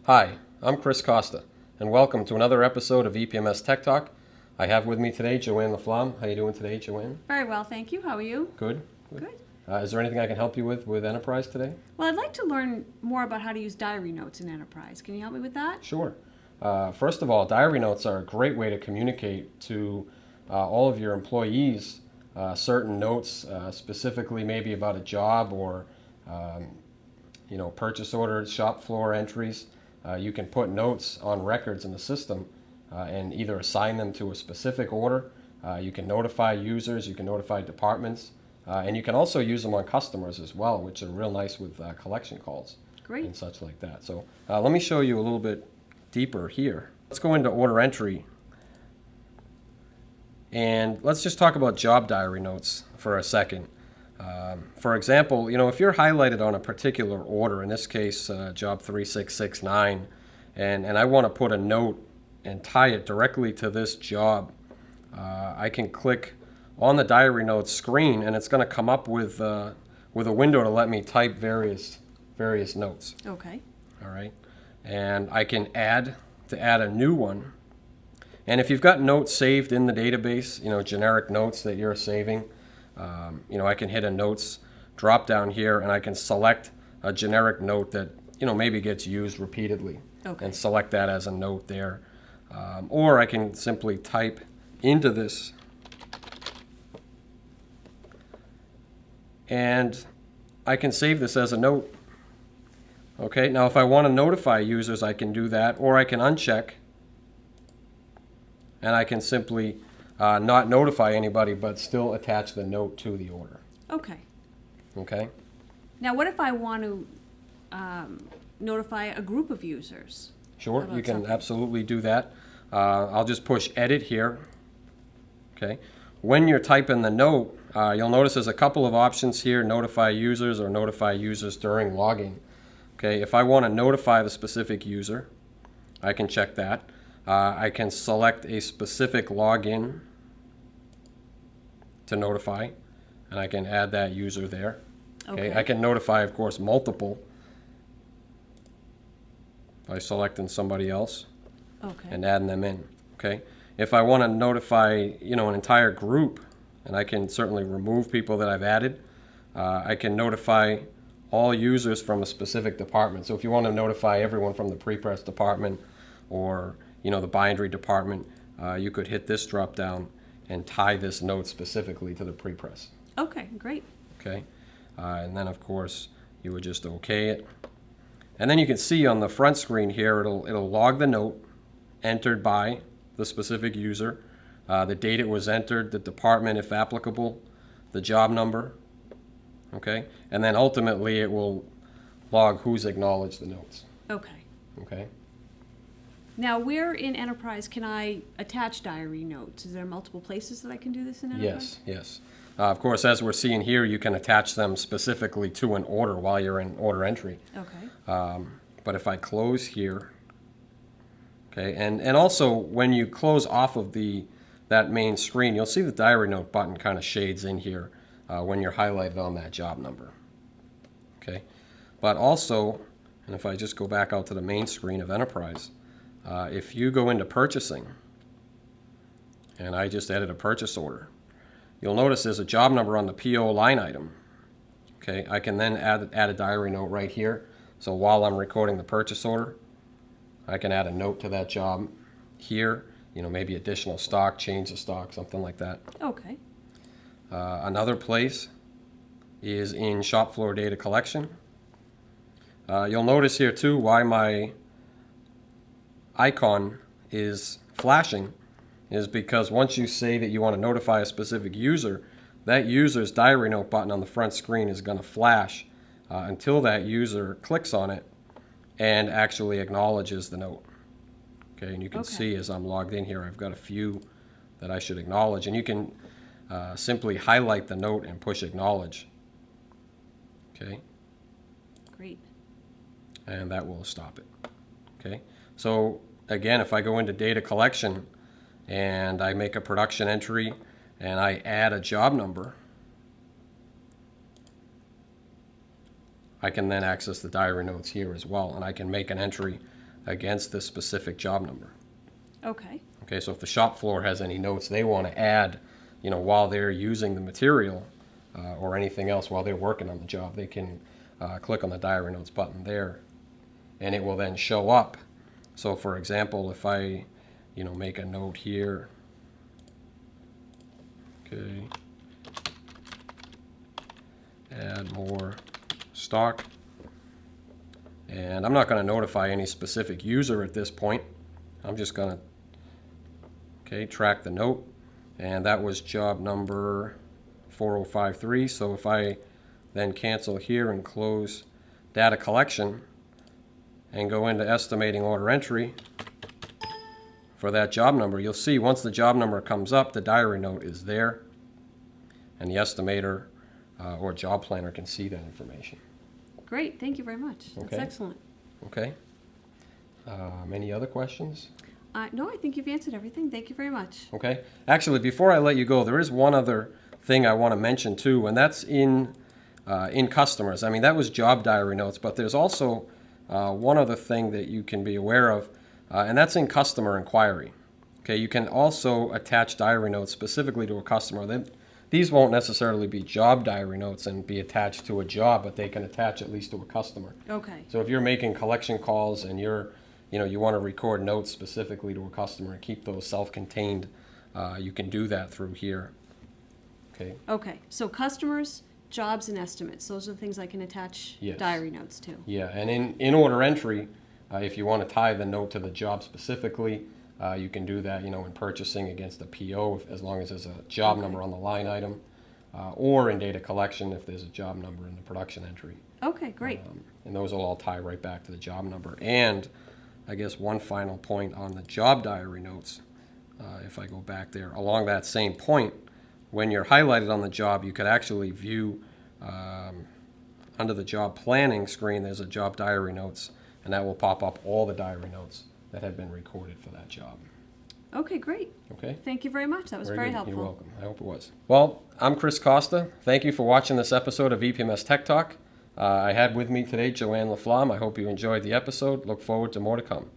Hi, I'm Chris Costa, and welcome to another episode of EPMS Tech Talk. I have with me today Joanne LaFlamme. How are you doing today, Joanne? Very well, thank you. How are you? Good. Good. Is there anything I can help you with Enterprise today? Well, I'd like to learn more about how to use diary notes in Enterprise. Can you help me with that? Sure. First of all, diary notes are a great way to communicate to all of your employees certain notes, specifically maybe about a job or purchase orders, shop floor entries. You can put notes on records in the system and either assign them to a specific order. You can notify users, you can notify departments, and you can also use them on customers as well, which are real nice with collection calls. Great. And such like that. So let me show you a little bit deeper here. Let's go into order entry. And let's just talk about job diary notes for a second. For example, if you're highlighted on a particular order, in this case, job 3669, and I want to put a note and tie it directly to this job, I can click on the diary notes screen, and it's going to come up with a window to let me type various notes. Okay. All right, and I can add a new one. And if you've got notes saved in the database, generic notes that you're saving, I can hit a notes drop down here, and I can select a generic note that maybe gets used repeatedly, Okay. and select that as a note there. Or I can simply type into this, and I can save this as a note. Okay, now if I want to notify users, I can do that, or I can uncheck, and I can simply not notify anybody, but still attach the note to the order. Okay. Okay? Now, what if I want to notify a group of users? Sure, About you can something? absolutely do that. I'll just push edit here. Okay. When you're typing the note, you'll notice there's a couple of options here, notify users or notify users during logging. Okay, if I want to notify the specific user, I can check that. I can select a specific login to notify, and I can add that user there. Okay. I can notify, of course, multiple by selecting somebody else Okay. and adding them in. Okay. If I want to notify, an entire group, and I can certainly remove people that I've added, I can notify all users from a specific department. So if you want to notify everyone from the pre-press department or the bindery department, you could hit this drop down and tie this note specifically to the pre-press. Okay, great. Okay, and then of course you would just OK it, and then you can see on the front screen here it'll log the note entered by the specific user, the date it was entered, the department if applicable, the job number. Okay, and then ultimately it will log who's acknowledged the notes. Okay. Okay. Now, where in Enterprise can I attach diary notes? Is there multiple places that I can do this in Enterprise? Yes. Of course, as we're seeing here, you can attach them specifically to an order while you're in order entry. Okay. But if I close here, okay, and also when you close off of that main screen, you'll see the diary note button kind of shades in here when you're highlighted on that job number. Okay, but also, and if I just go back out to the main screen of Enterprise, if you go into purchasing, and I just added a purchase order, you'll notice there's a job number on the PO line item. Okay, I can then add a diary note right here. So while I'm recording the purchase order, I can add a note to that job here, maybe additional stock, change of stock, something like that. Okay. Another place is in shop floor data collection. You'll notice here too why my icon is flashing is because once you say that you want to notify a specific user, that user's diary note button on the front screen is going to flash until that user clicks on it and actually acknowledges the note. Okay, and you can see as I'm logged in here, I've got a few that I should acknowledge, and you can simply highlight the note and push acknowledge. Okay. Great. And that will stop it. Okay, so again, if I go into data collection and I make a production entry and I add a job number, I can then access the diary notes here as well, and I can make an entry against this specific job number. Okay. Okay, so if the shop floor has any notes they want to add, while they're using the material or anything else while they're working on the job, they can click on the diary notes button there, and it will then show up. So for example, if I, make a note here, okay, add more stock, and I'm not going to notify any specific user at this point. I'm just going to, track the note, and that was job number 4053. So if I then cancel here and close data collection and go into estimating order entry for that job number, you'll see once the job number comes up, the diary note is there, and the estimator or job planner can see that information. Great. Thank you very much. That's Okay. excellent. Okay. Any other questions? No, I think you've answered everything. Thank you very much. Okay. Actually, before I let you go, there is one other thing I want to mention too, and that's in customers. I mean, that was job diary notes, but there's also one other thing that you can be aware of, and that's in customer inquiry. Okay, you can also attach diary notes specifically to a customer. These won't necessarily be job diary notes and be attached to a job, but they can attach at least to a customer. Okay. So if you're making collection calls and you want to record notes specifically to a customer and keep those self-contained, you can do that through here. Okay. Okay. So customers, jobs, and estimates. Those are the things I can attach Yes. diary notes to. Yeah, and in order entry, if you want to tie the note to the job specifically, you can do that, in purchasing against a PO as long as there's a job Okay. number on the line item, or in data collection if there's a job number in the production entry. Okay, great. And those will all tie right back to the job number. And I guess one final point on the job diary notes, if I go back there, along that same point, when you're highlighted on the job, you could actually view under the job planning screen, there's a job diary notes, and that will pop up all the diary notes that have been recorded for that job. Okay, great. Okay? Thank you very much. That was very good. helpful. You're welcome. I hope it was. Well, I'm Chris Costa. Thank you for watching this episode of EPMS Tech Talk. I had with me today Joanne LaFlamme. I hope you enjoyed the episode. Look forward to more to come.